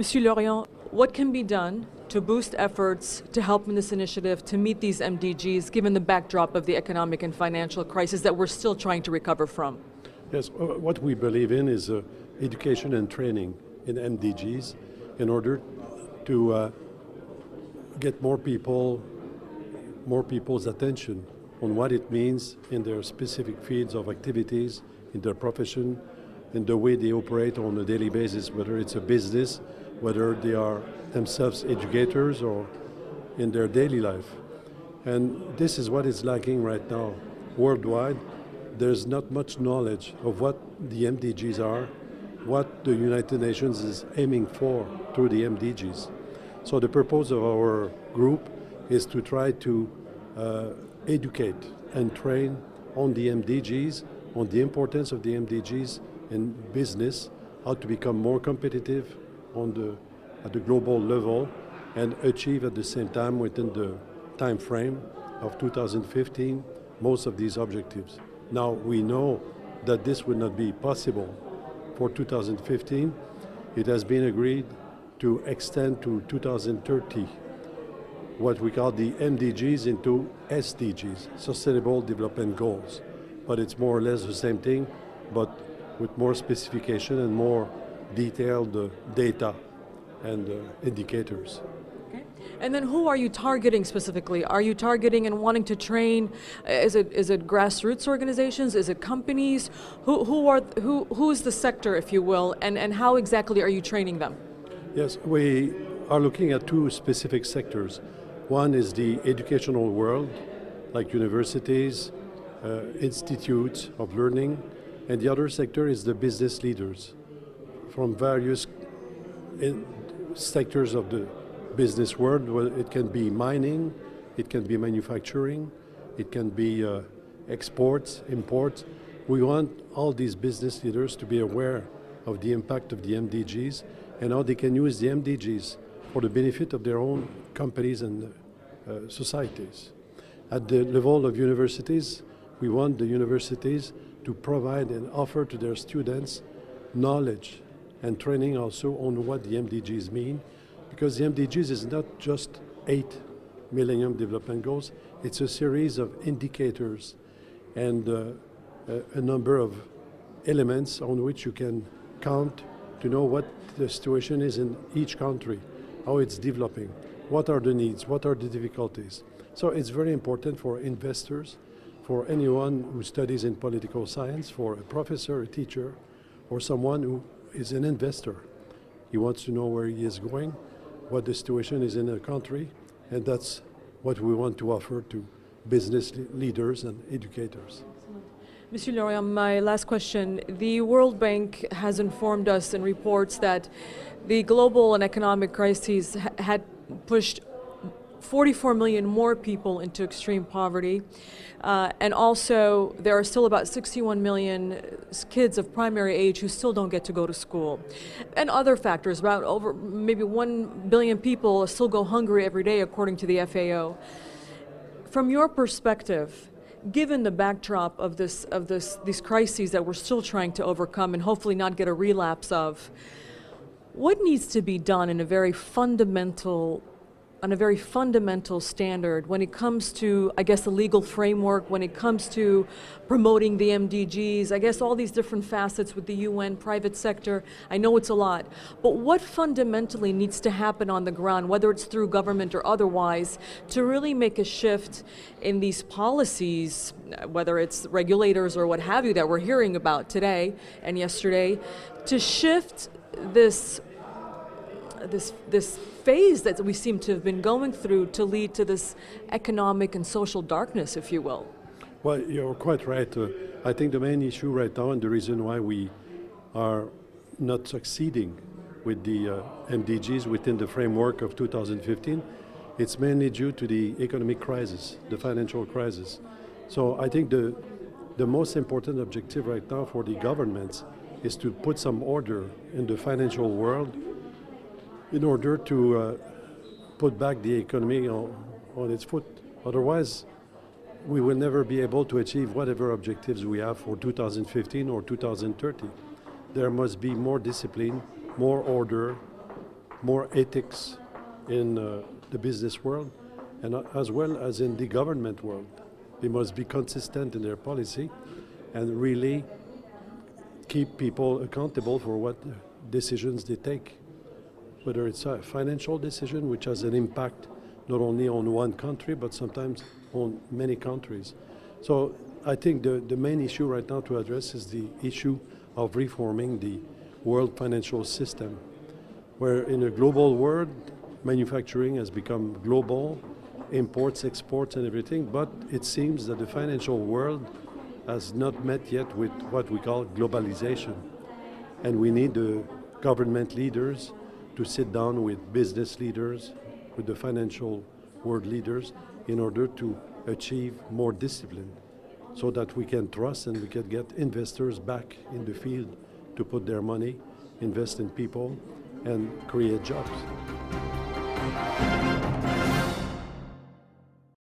Monsieur Loriot, what can be done to boost efforts to help in this initiative to meet these MDGs, given the backdrop of the economic and financial crisis that we're still trying to recover from? Yes, what we believe in is education and training in MDGs in order to get more people's attention on what it means in their specific fields of activities, in their profession, in the way they operate on a daily basis, whether it's a business, whether they are themselves educators or in their daily life. And this is what is lacking right now. Worldwide, there's not much knowledge of what the MDGs are, what the United Nations is aiming for through the MDGs. So the purpose of our group is to try to educate and train on the MDGs, on the importance of the MDGs in business, how to become more competitive at the global level and achieve at the same time within the time frame of 2015 most of these objectives. Now we know that this would not be possible for 2015. It has been agreed to extend to 2030 what we call the MDGs into SDGs, Sustainable Development Goals. But it's more or less the same thing, but with more specification and more detailed data and indicators. Okay. And then who are you targeting specifically? Are you targeting and wanting to train? Is it grassroots organizations? Is it companies? Who is the sector, if you will, and how exactly are you training them? Yes, we are looking at two specific sectors. One is the educational world, like universities, institutes of learning, and the other sector is the business leaders from various sectors of the business world. Well, it can be mining, it can be manufacturing, it can be exports, imports. We want all these business leaders to be aware of the impact of the MDGs and how they can use the MDGs for the benefit of their own companies and societies. At the level of universities, we want the universities to provide and offer to their students knowledge and training also on what the MDGs mean, because the MDGs is not just 8 Millennium Development Goals, it's a series of indicators and a number of elements on which you can count to know what the situation is in each country, how it's developing, what are the needs, what are the difficulties. So it's very important for investors, for anyone who studies in political science, for a professor, a teacher, or someone who is an investor. He wants to know where he is going, what the situation is in a country, and that's what we want to offer to business leaders and educators. Monsieur Loriot, my last question. The World Bank has informed us in reports that the global and economic crises had pushed 44 million more people into extreme poverty. And also, there are still about 61 million kids of primary age who still don't get to go to school. And other factors, about over maybe 1 billion people still go hungry every day, according to the FAO. From your perspective, given the backdrop of these crises that we're still trying to overcome and hopefully not get a relapse of, what needs to be done in a very fundamental standard when it comes to, I guess, the legal framework, when it comes to promoting the MDGs, I guess all these different facets with the UN, private sector, I know it's a lot, but what fundamentally needs to happen on the ground, whether it's through government or otherwise, to really make a shift in these policies, whether it's regulators or what have you that we're hearing about today and yesterday, to shift this phase that we seem to have been going through to lead to this economic and social darkness, if you will? Well, you're quite right. I think the main issue right now and the reason why we are not succeeding with the MDGs within the framework of 2015, it's mainly due to the economic crisis, the financial crisis. So I think the most important objective right now for the governments is to put some order in the financial world in order to put back the economy on its foot. Otherwise, we will never be able to achieve whatever objectives we have for 2015 or 2030. There must be more discipline, more order, more ethics in the business world and as well as in the government world. They must be consistent in their policy and really keep people accountable for what decisions they take, whether it's a financial decision which has an impact not only on one country but sometimes on many countries. So I think the main issue right now to address is the issue of reforming the world financial system, where in a global world, manufacturing has become global, imports, exports and everything, but it seems that the financial world has not met yet with what we call globalization. And we need the government leaders to sit down with business leaders, with the financial world leaders, in order to achieve more discipline so that we can trust and we can get investors back in the field to put their money, invest in people, and create jobs.